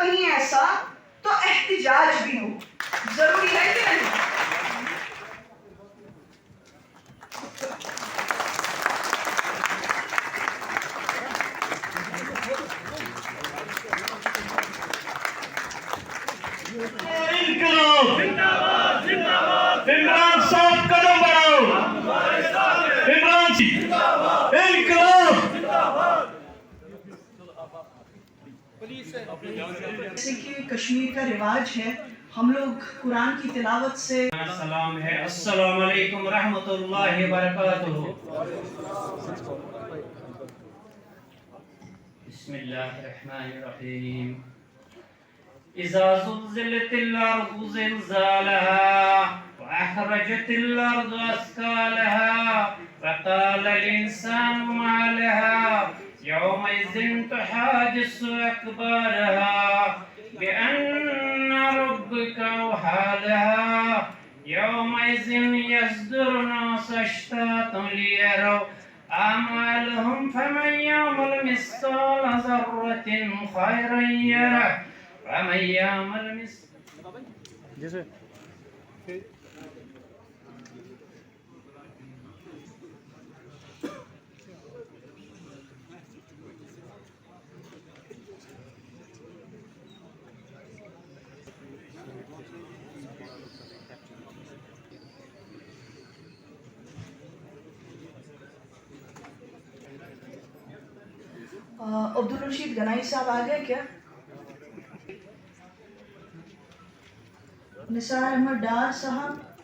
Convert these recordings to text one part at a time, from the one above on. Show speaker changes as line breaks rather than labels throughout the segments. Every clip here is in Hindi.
कहीं ऐसा तो एहतिजाज भी हो। जरूरी है कि नहीं?
इमरान साहब कदम बढ़ाओ। इमरान
जैसे कि कश्मीर का रिवाज है, हम लोग कुरान की तिलावत से
सलाम है। अस्सलाम वालेकुम रहमतुल्लाहि व बरकातुहू। बिस्मिल्लाहिर्रहमानिर्रहीम। इज़ा ज़ुल्ज़िलतिल अर्ज़ु ज़िलज़ालहा व अख़रजतिल अर्ज़ु अस्क़ालहा व क़ालल इंसानु मा लहा यौमइज़िन तुहादिसु अख़बारहा बिअन्ना रब्बका औहा लहा यौमइज़िन यस्दुरु नास अश्तातन लियरौ आमालहुम फमन यअमल मिस्क़ाल ज़र्रतिन खैरन यरह वमन यअमल
जैसे
अब्दुल रशीद गनाई साहब आ गए क्या? निसार अहमद डार साहब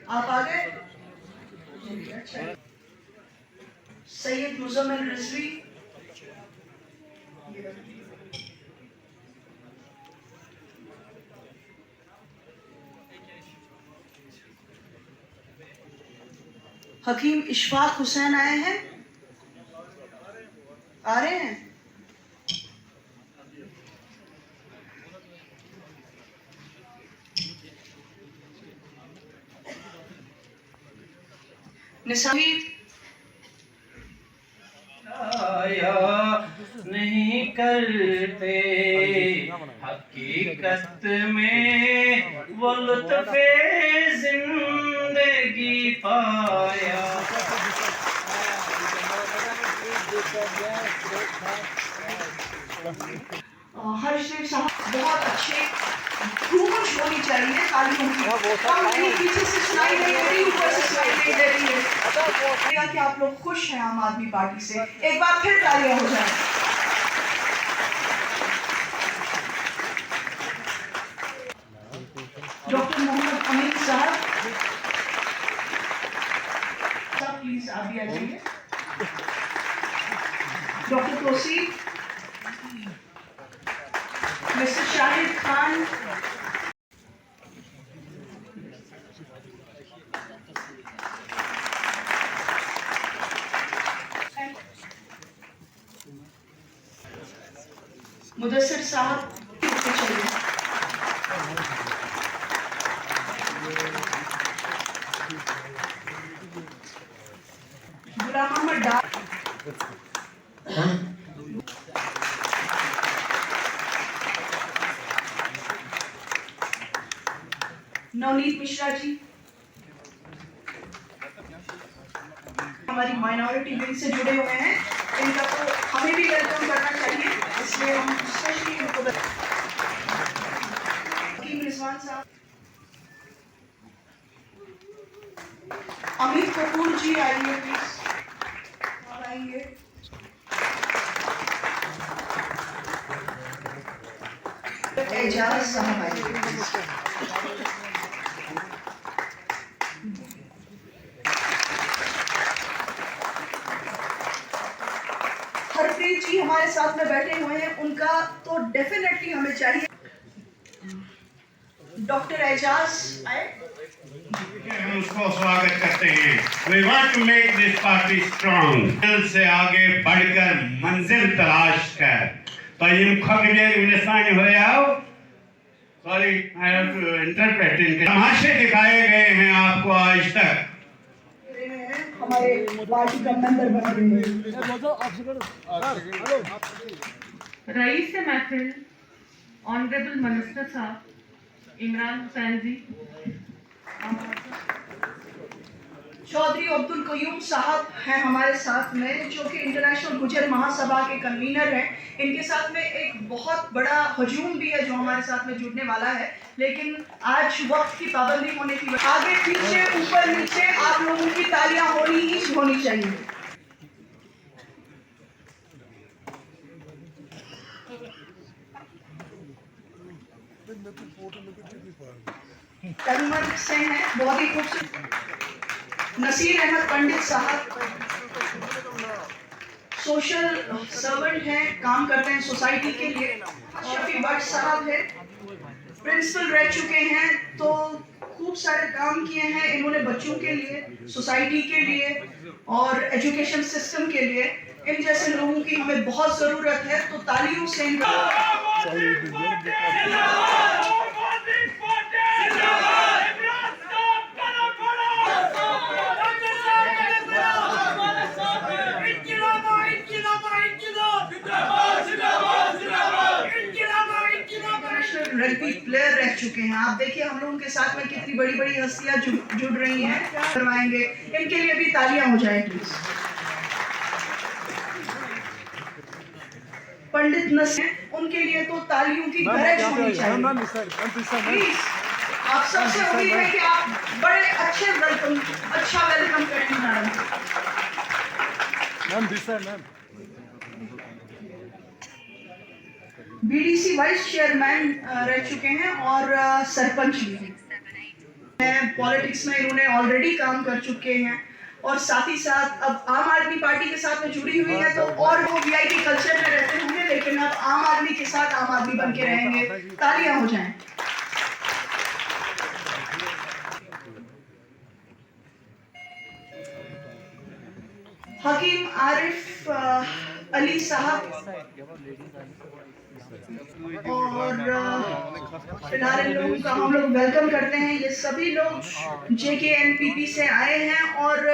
आप आ गए? अच्छा। सैयद मुज़म्मिल रिजवी, हकीम इशफाक हुसैन आए हैं? आ रहे हैं? निसावी
आया नहीं करते हकीकत में वो लुत्फ़े जिंदगी पाया।
हर्षदेव साहब बहुत अच्छे घूमश होनी चाहिए तालियों की। कम नहीं, पीछे से सुनाई नहीं दे रही, ऊपर से सुनाई नहीं दे रही है कि आप लोग खुश हैं आम आदमी पार्टी से। एक बार फिर तालियां हो जाए। डॉक्टर मोहम्मद अमीन साहब प्लीज आप भी आ जाइए। डॉक्टर तौसीफ, मिस्टर शाहिद खान, मुदस्सिर साहब चलिए। गुलाम अहमद डार, नवनीत मिश्रा जी हमारी माइनॉरिटी विंग से जुड़े हुए हैं, इनका तो हमें भी वेलकम करना चाहिए, इसलिए हम स्पेशली इनको रिजवान साहब, अमित कपूर जी आइए प्लीज, आइए। एजाज साहब आइए। हरप्रीत जी हमारे साथ में बैठे हुए हैं, उनका तो डेफिनेटली हमें चाहिए। डॉक्टर एजाज आए।
हम उसको स्वागत करते हैं। We want to make this party strong. दिल से आगे बढ़कर मंजिल तलाश कर। तो इन खबरें इंसानी हो जाओ। Sorry, I have to interpret. इनके तमाशे दिखाए गए हैं आपको आज तक।
हमारे पार्टी का मेंबर बन गए हैं।
रईस महफिल ऑनरेबल मिनिस्टर साहब इमरान हुसैन जी,
चौधरी अब्दुल कयूम साहब हैं हमारे साथ में, जो कि इंटरनेशनल गुजर महासभा के कन्वीनर हैं। इनके साथ में एक बहुत बड़ा हजूम भी है जो हमारे साथ में जुड़ने वाला है, लेकिन आज वक्त की पाबंदी होने की वजह आगे पीछे ऊपर नीचे आप लोगों की तालियां होनी चाहिए। तनमन से हैं, बहुत ही खूबसूरत। नसीर अहमद पंडित साहब सोशल सर्वेंट हैं, काम करते हैं सोसाइटी के लिए। शफी भट्ट साहब है, प्रिंसिपल रह चुके हैं, तो खूब सारे काम किए हैं इन्होंने बच्चों के लिए, सोसाइटी के लिए और एजुकेशन सिस्टम के लिए। इन जैसे लोगों की हमें बहुत ज़रूरत है, तो तालियों से रग्बी प्लेयर रह चुके हैं। आप देखिए हम लोगों के साथ में कितनी बड़ी बड़ी हस्तियां जुड़ रही हैं, करवाएंगे। इनके लिए भी तालियां हो जाए प्लीज। पंडित नसीर, उनके लिए तो तालियों की गरज होनी चाहिए प्लीज। आप सबसे उम्मीद है कि आप बड़े अच्छा वेलकम करेंगे मैडम। बीडीसी वाइस चेयरमैन रह चुके हैं और सरपंच भी हैं। पॉलिटिक्स में इन्होंने ऑलरेडी काम कर चुके हैं और साथ ही साथ अब आम आदमी पार्टी के साथ में जुड़ी हुई है, तो और वो वीआईपी कल्चर में रहते होंगे, लेकिन अब आम आदमी के साथ आम आदमी बन के रहेंगे। तालियां हो जाएं। हकीम आरिफ अली साहब और फिलहाल इन लोगों का हम लोग वेलकम करते हैं। ये सभी लोग JKNPP से आए हैं और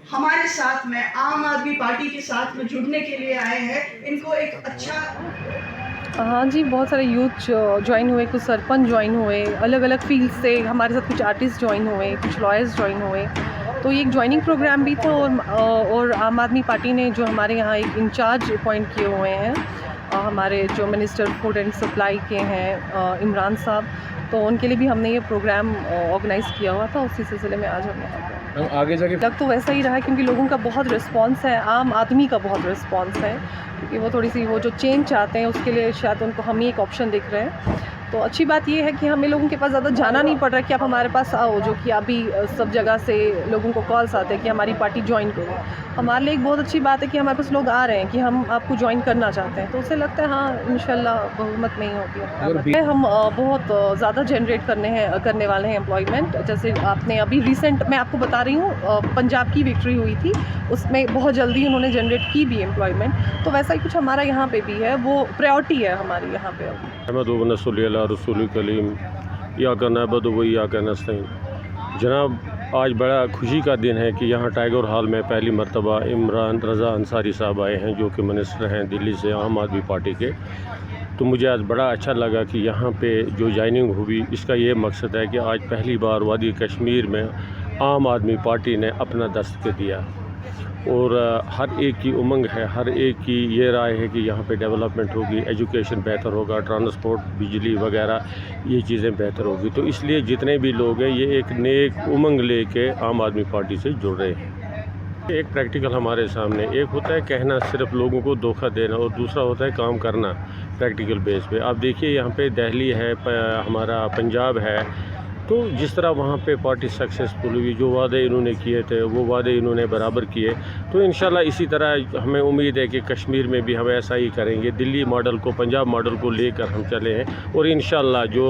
हमारे साथ में आम आदमी पार्टी के साथ में जुड़ने के लिए आए हैं। इनको एक अच्छा
हाँ जी, बहुत सारे यूथ ज्वाइन हुए, कुछ सरपंच ज्वाइन हुए, अलग अलग फील्ड से हमारे साथ कुछ आर्टिस्ट ज्वाइन हुए, कुछ लॉयर्स ज्वाइन हुए। तो ये एक ज्वाइनिंग प्रोग्राम भी था और आम आदमी पार्टी ने जो हमारे यहाँ एक इंचार्ज अपॉइंट किए हुए हैं, हमारे जो मिनिस्टर फूड एंड सप्लाई के हैं इमरान साहब, तो उनके लिए भी हमने ये प्रोग्राम ऑर्गेनाइज़ किया हुआ था। उसी सिलसिले में आज हमने
आगे जाके
तक तो वैसा ही रहा है, क्योंकि लोगों का बहुत रिस्पांस है, आम आदमी का बहुत रिस्पांस है, क्योंकि वो थोड़ी सी वो जो चेंज चाहते हैं उसके लिए शायद उनको हम ही एक ऑप्शन दिख रहे हैं। तो अच्छी बात ये है कि हमें लोगों के पास ज़्यादा जाना नहीं पड़ रहा कि आप हमारे पास आओ, जो कि अभी सब जगह से लोगों को कॉल्स आते हैं कि हमारी पार्टी ज्वाइन करो। हमारे लिए एक बहुत अच्छी बात है कि हमारे पास लोग आ रहे हैं कि हम आपको ज्वाइन करना चाहते हैं, तो उससे लगता है हाँ इंशाल्लाह बहुमत नहीं होगी। हम बहुत ज़्यादा जनरेट करने वाले हैं एम्प्लॉयमेंट। जैसे आपने अभी रिसेंट मैं आपको बता रही हूँ, पंजाब की विक्ट्री हुई थी, उसमें बहुत जल्दी उन्होंने जनरेट की भी एम्प्लॉयमेंट, तो वैसा ही कुछ हमारा यहाँ पे भी है, वो प्रायोरिटी है हमारी यहाँ पे।
रसूल कलीम या का नबद वही या का नस्तीन। जनाब, आज बड़ा खुशी का दिन है कि यहाँ टाइगर हॉल में पहली मरतबा इमरान रज़ा अंसारी साहब आए हैं, जो कि मिनिस्टर हैं दिल्ली से आम आदमी पार्टी के। तो मुझे आज बड़ा अच्छा लगा कि यहाँ पे जो ज्वाइनिंग हुई, इसका ये मकसद है कि आज पहली बार वादी कश्मीर में आम आदमी पार्टी ने अपना दस्तक दिया और हर एक की उमंग है, हर एक की ये राय है कि यहाँ पे डेवलपमेंट होगी, एजुकेशन बेहतर होगा, ट्रांसपोर्ट, बिजली वगैरह ये चीज़ें बेहतर होगी। तो इसलिए जितने भी लोग हैं ये एक नेक उमंग लेके आम आदमी पार्टी से जुड़ रहे हैं। एक प्रैक्टिकल हमारे सामने, एक होता है कहना, सिर्फ लोगों को धोखा देना, और दूसरा होता है काम करना प्रैक्टिकल बेस पे। आप देखिए यहाँ पे दिल्ली है, हमारा पंजाब है, तो जिस तरह वहाँ पे पार्टी सक्सेसफुल हुई, जो वादे इन्होंने किए थे वो वादे इन्होंने बराबर किए। तो इंशाल्लाह इसी तरह हमें उम्मीद है कि कश्मीर में भी हम ऐसा ही करेंगे, दिल्ली मॉडल को, पंजाब मॉडल को लेकर हम चले हैं, और इंशाल्लाह जो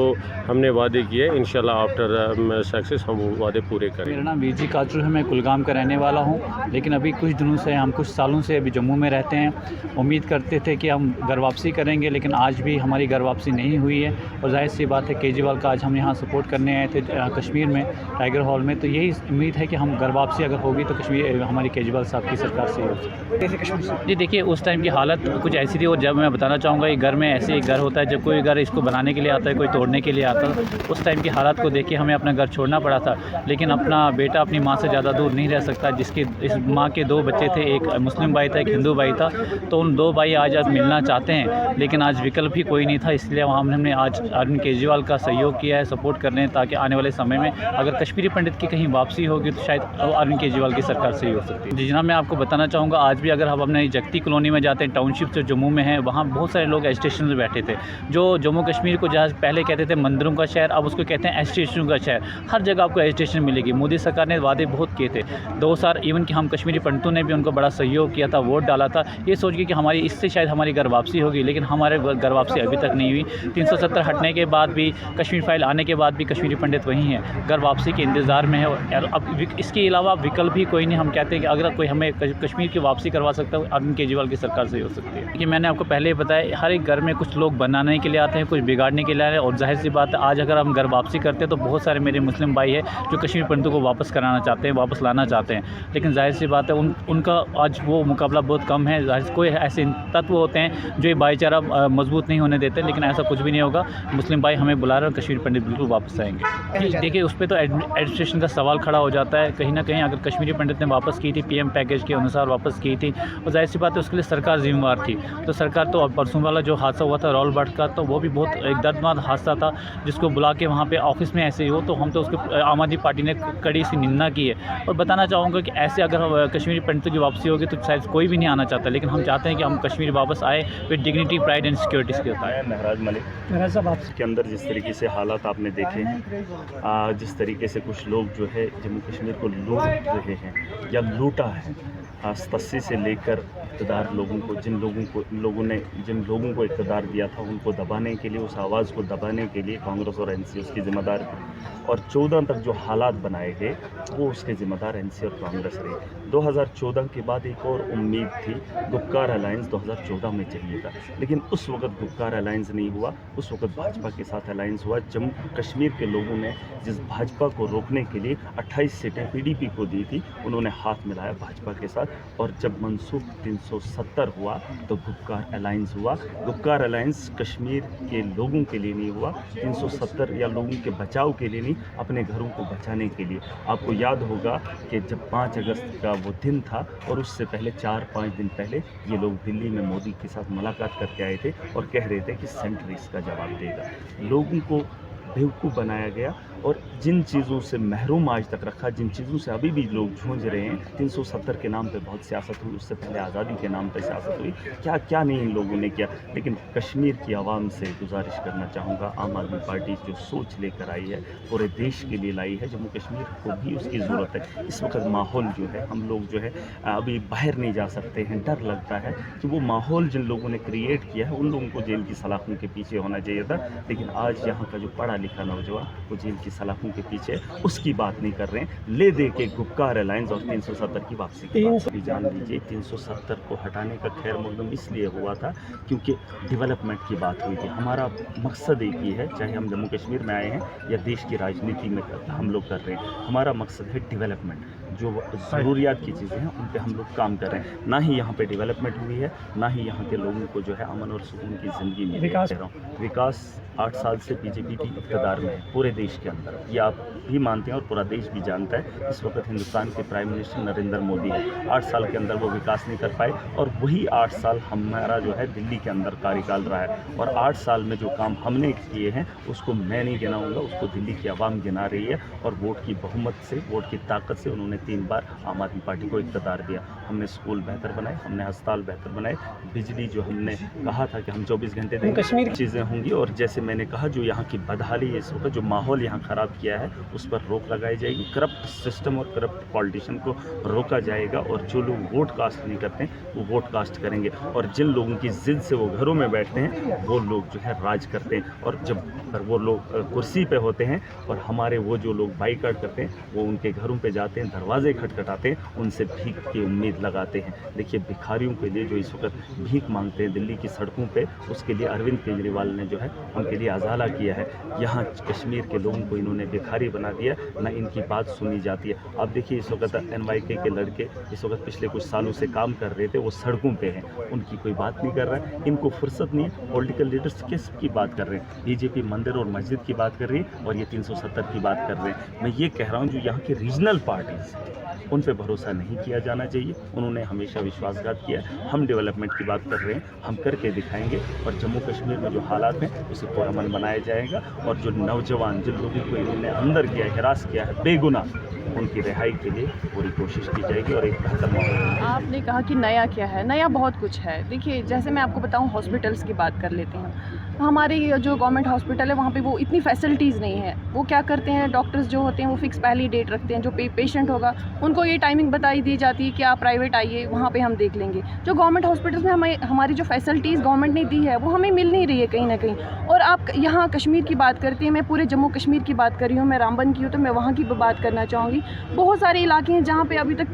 हमने वादे किए इंशाल्लाह आफ्टर सक्सेस हम वो वादे पूरे करेंगे।
मेरा नाम वीजी काचरू है, मैं कुलगाम का रहने वाला हूँ, लेकिन अभी कुछ दिनों से हम कुछ सालों से अभी जम्मू में रहते हैं। उम्मीद करते थे कि हम घर वापसी करेंगे, लेकिन आज भी हमारी घर वापसी नहीं हुई है, और जाहिर सी बात है केजरीवाल का आज हम यहाँ सपोर्ट करने आए आए थे कश्मीर में टाइगर हॉल में, तो यही उम्मीद है कि हम घर वापसी अगर होगी तो कश्मीर हमारी केजरीवाल साहब की सरकार से ही हो सकती है। जी देखिए, उस टाइम की हालत कुछ ऐसी थी, और जब मैं बताना चाहूँगा, घर में ऐसे एक घर होता है, जब कोई घर इसको बनाने के लिए आता है, कोई तोड़ने के लिए आता है, उस टाइम की हालत को देख के हमें अपना घर छोड़ना पड़ा था। लेकिन अपना बेटा अपनी माँ से ज़्यादा दूर नहीं रह सकता, जिसके इस माँ के 2 बच्चे थे, एक मुस्लिम भाई था, एक हिंदू भाई था, तो उन 2 भाई आज मिलना चाहते हैं, लेकिन आज विकल्प ही कोई नहीं था। इसलिए हमने आज अरविंद केजरीवाल का सहयोग किया है, सपोर्ट कर रहे हैं, ताकि आने वाले समय में अगर कश्मीरी पंडित की कहीं वापसी होगी तो शायद अरविंद केजरीवाल की सरकार से ही हो सकती है। जी जनाब, मैं आपको बताना चाहूँगा, आज भी अगर हम अपने जगती कॉलोनी में जाते हैं, टाउनशिप जो जम्मू में है, वहाँ बहुत सारे लोग एजिटेशन में बैठे थे, जो जम्मू कश्मीर को जहाँ पहले कहते थे मंदिरों का शहर, अब उसको कहते हैं एजिटेशन का शहर। हर जगह आपको एजिटेशन मिलेगी। मोदी सरकार ने वादे बहुत किए थे, 2 साल इवन कि हम कश्मीरी पंडितों ने भी उनको बड़ा सहयोग किया था, वोट डाला था, ये सोच के कि हमारी इससे शायद हमारी घर वापसी होगी, लेकिन हमारे घर वापसी अभी तक नहीं हुई। 370 हटने के बाद भी, कश्मीर फाइल आने के बाद भी कश्मीरी पंडित वहीं हैं, घर वापसी के इंतज़ार में है। और अब इसके अलावा विकल्प भी कोई नहीं। हम कहते हैं कि अगर कोई हमें कश्मीर की वापसी करवा सकता है, अरविंद केजरीवाल की सरकार से ही हो सकती है। कि मैंने आपको पहले ही बताया, हर एक घर में कुछ लोग बनाने के लिए आते हैं, कुछ बिगाड़ने के लिए आते हैं, और जाहिर सी बात है, आज अगर हम घर वापसी करते हैं तो बहुत सारे मेरे मुस्लिम भाई हैं जो कश्मीर पंडितों को वापस कराना चाहते हैं, वापस लाना चाहते हैं, लेकिन जाहिर सी बात है उनका आज वो मुकाबला बहुत कम है। कोई ऐसे तत्व होते हैं जो ये भाईचारा मजबूत नहीं होने देते, लेकिन ऐसा कुछ भी नहीं होगा। मुस्लिम भाई हमें बुला रहे हैं, कश्मीर पंडित बिल्कुल वापस आएंगे। देखिए, उस पर तो एडमिनिस्ट्रेशन का सवाल खड़ा हो जाता है। कहीं ना कहीं अगर कश्मीरी पंडित ने वापस की थी, PM पैकेज के अनुसार वापस की थी, और जाहिर सी बात है उसके लिए सरकार जिम्मेवार थी। तो सरकार तो परसों वाला जो हादसा हुआ था रॉलबर्ट का, तो वो भी बहुत एक दर्दनाक हादसा था, जिसको बुला के वहाँ पे ऑफिस में ऐसे ही हो, तो हम तो उसके आम आदमी पार्टी ने कड़ी सी निंदा की है। और बताना चाहूँगा कि ऐसे अगर कश्मीरी पंडितों की वापसी होगी तो शायद कोई भी नहीं आना चाहता, लेकिन हम चाहते हैं कि हम कश्मीर वापस आए with dignity, pride and security के साथ।
महराज मलिक साहब, आपके के अंदर जिस तरीके से हालात आपने देखे हैं, जिस तरीके से कुछ लोग जो है जम्मू कश्मीर को लूट रहे हैं या लूटा है, 87 से लेकर इक़्तिदार लोगों को, जिन लोगों को इक़्तिदार दिया था, उनको दबाने के लिए, उस आवाज़ को दबाने के लिए कांग्रेस और NC उसकी ज़िम्मेदार थी। और 14 तक जो हालात बनाए गए वो उसके ज़िम्मेदार NC और कांग्रेस रही। 2014 के बाद एक और उम्मीद थी, गुपकार अलायंस 2014 में चाहिए था, लेकिन उस वक्त गुपकार अलायंस नहीं हुआ, उस वक्त भाजपा के साथ अलायंस हुआ। जम्मू कश्मीर के लोगों ने जिस भाजपा को रोकने के लिए 28 सीटें PDP को दी थी, उन्होंने हाथ मिलाया भाजपा के साथ, और जब मंसूख 370 हुआ तो गुपकार अलायंस हुआ। गुपकार अलायंस कश्मीर के लोगों के लिए नहीं हुआ, 370 या लोगों के बचाव के लिए नहीं, अपने घरों को बचाने के लिए। आपको याद होगा कि जब 5 अगस्त का वो दिन था, और उससे पहले 4-5 दिन पहले ये लोग दिल्ली में मोदी के साथ मुलाकात करके आए थे और कह रहे थे कि सेंटर इसका जवाब देगा। लोगों को बेवकूफ़ बनाया गया, और जिन चीज़ों से महरूम आज तक रखा, जिन चीज़ों से अभी भी लोग जूझ रहे हैं, 370 के नाम पे बहुत सियासत हुई, उससे पहले आज़ादी के नाम पे सियासत हुई, क्या क्या नहीं इन लोगों ने किया। लेकिन कश्मीर की आवाम से गुजारिश करना चाहूँगा, आम आदमी पार्टी जो सोच लेकर आई है, पूरे देश के लिए लाई है, जम्मू कश्मीर को भी उसकी ज़रूरत है। इस वक्त माहौल जो है, हम लोग जो है अभी बाहर नहीं जा सकते हैं, डर लगता है कि वो माहौल जिन लोगों ने क्रिएट किया है, उन लोगों को जेल की सलाखों के पीछे होना चाहिए था। लेकिन आज यहाँ का जो पढ़ा लिखा नौजवान वो जेल की सलाखों के पीछे उसकी बात नहीं कर रहे हैं, ले दे के गुपकार अलायंस और 370 की वापसी की बात भी जान लीजिए। 370 को हटाने का खैर मकदम इसलिए हुआ था क्योंकि डेवलपमेंट की बात हुई थी। हमारा मकसद एक ही है, चाहे हम जम्मू कश्मीर में आए हैं या देश की राजनीति में हम लोग कर रहे हैं, हमारा मकसद है डेवलपमेंट। जो ज़रूरियात की चीज़ें हैं उन पे हम लोग काम कर रहे हैं। ना ही यहाँ पे डेवलपमेंट हुई है, ना ही यहाँ के लोगों को जो है अमन और सुकून की ज़िंदगी मिल रहा हूँ। विकास 8 साल से बीजेपी की इक़्तिदार में है पूरे देश के अंदर, ये आप भी मानते हैं और पूरा देश भी जानता है। इस वक्त हिंदुस्तान के प्राइम मिनिस्टर नरेंद्र मोदी है। 8 साल के अंदर वो विकास नहीं कर पाए, और वही 8 साल हमारा जो है दिल्ली के अंदर कार्यकाल रहा है। और 8 साल में जो काम हमने किए हैं उसको मैं नहीं गिनाऊंगा, उसको दिल्ली की आवाम गिना रही है। और वोट की बहुमत से, वोट की ताकत से उन्होंने 3 बार आम आदमी पार्टी को इक़्तिदार दिया। हमने स्कूल बेहतर बनाए, हमने अस्पताल बेहतर बनाए, बिजली जो हमने कहा था कि हम 24 घंटे देंगे, कश्मीर चीज़ें होंगी। और जैसे मैंने कहा, जो यहाँ की बदहाली है इस वक्त, जो माहौल यहाँ ख़राब किया है, उस पर रोक लगाई जाएगी। करप्ट सिस्टम और करप्ट पॉलिटिशियन को रोका जाएगा, और जो लोग वोट कास्ट नहीं करते हैं वो वोट कास्ट करेंगे। और जिन लोगों की ज़िद से वो घरों में बैठते हैं वो लोग जो है राज करते हैं। और जब वो लोग कुर्सी पे होते हैं और हमारे वो जो लोग बाइकाट करते हैं वो उनके घरों पे जाते हैं, दरवाजे दरवाजे खटखटाते हैं उनसे भीख की उम्मीद लगाते हैं। देखिए भिखारियों के लिए जो इस वक्त भीख मांगते हैं दिल्ली की सड़कों पे, उसके लिए अरविंद केजरीवाल ने जो है उनके लिए अजाला किया है। यहाँ कश्मीर के लोगों को इन्होंने भिखारी बना दिया, ना इनकी बात सुनी जाती है। अब देखिए इस वक्त NYK के लड़के इस वक्त पिछले कुछ सालों से काम कर रहे थे, वो सड़कों पे हैं, उनकी कोई बात नहीं कर रहा है, इनको फुर्सत नहीं है। पॉलिटिकल लीडर्स किसकी बात कर रहे हैं? BJP मंदिर और मस्जिद की बात कर रही है और ये 370 की बात कर रहे हैं। मैं ये कह रहा हूँ जो यहाँ की रीजनल पार्टीज उन पे भरोसा नहीं किया जाना चाहिए। उन्होंने हमेशा विश्वासघात किया। हम डेवलपमेंट की बात कर रहे हैं, हम करके दिखाएंगे और जम्मू कश्मीर में जो हालात हैं उसे पुरअमन बनाया जाएगा और जो नौजवान जिन लोगों को इन्होंने अंदर किया, हिरास किया है बेगुनाह, उनकी रिहाई के लिए पूरी कोशिश की जाएगी और एक बेहतर माहौल।
आपने कहा कि नया क्या है, नया बहुत कुछ है। देखिए जैसे मैं आपको बताऊं, हॉस्पिटल्स की बात कर लेते हैं। हमारे जो गवर्नमेंट हॉस्पिटल है वहाँ पे वो इतनी फैसिलिटीज़ नहीं है। वो क्या करते हैं, डॉक्टर्स जो होते हैं वो फिक्स पहली डेट रखते हैं। जो पेशेंट होगा उनको ये टाइमिंग बताई दी जाती है कि आप प्राइवेट आइए, वहाँ पे हम देख लेंगे। जो गवर्नमेंट हॉस्पिटल्स में हमारी जो फैसिलिटीज़ गवर्नमेंट ने दी है वो हमें मिल नहीं रही है कहीं ना कहीं। और आप यहाँ कश्मीर की बात करते हैं, मैं पूरे जम्मू कश्मीर की बात कर रही हूँ, मैं रामबन की हूँ तो मैं वहाँ की बात करना चाहूँगी। बहुत सारे इलाके हैं जहाँ पे अभी तक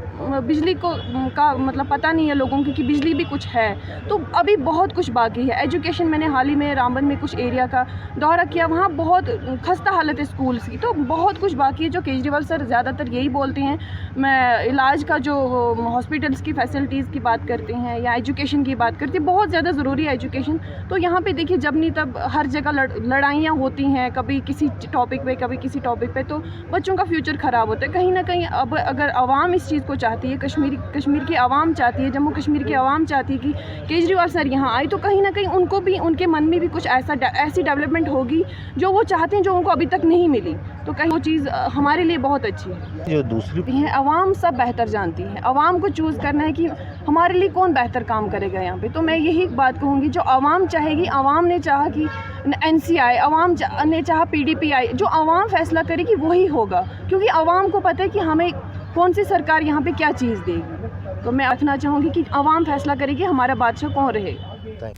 बिजली का मतलब पता नहीं है लोगों को कि बिजली भी कुछ है, तो अभी बहुत कुछ बाकी है। एजुकेशन, मैंने हाल ही में रामबन में कुछ एरिया का दौरा किया, वहाँ बहुत खस्ता हालत है स्कूल्स की, तो बहुत कुछ बाकी है। जो केजरीवाल सर ज़्यादातर यही बोलते हैं, मैं इलाज का जो हॉस्पिटल्स की फैसिलिटीज़ की बात करते हैं या एजुकेशन की बात करते हैं, बहुत ज़्यादा ज़रूरी है एजुकेशन। तो यहाँ पे देखिए जब नहीं तब हर जगह लड़ाइयाँ होती हैं, कभी किसी टॉपिक पे कभी किसी टॉपिक पे, तो बच्चों का फ्यूचर ख़राब होता है कहीं ना कहीं। अब अगर आवाम इस चीज़ को चाहती है, कश्मीर की आवाम चाहती है, जम्मू कश्मीर की आवाम चाहती है कि केजरीवाल सर यहाँ आए, तो कहीं ना कहीं उनको भी, उनके मन में भी कुछ ऐसी डेवलपमेंट होगी जो वो चाहते हैं, जो उनको अभी तक नहीं मिली। तो कहीं वो चीज़ हमारे लिए बहुत अच्छी है।
जो दूसरी
है, आवाम सब बेहतर जानती है, आवाम को चूज़ करना है कि हमारे लिए कौन बेहतर काम करेगा यहाँ पे। तो मैं यही बात कहूँगी, जो आवाम चाहेगी, आवाम ने चाहा कि NC आए, आवाम ने चाहा PDP आए, जो आवाम फैसला करेगी वही होगा, क्योंकि आवाम को पता है कि हमें कौन सी सरकार यहाँ पे क्या चीज़ देगी। तो मैं रखना चाहूँगी कि आवाम फैसला करेगी हमारा बादशाह कौन रहेगा।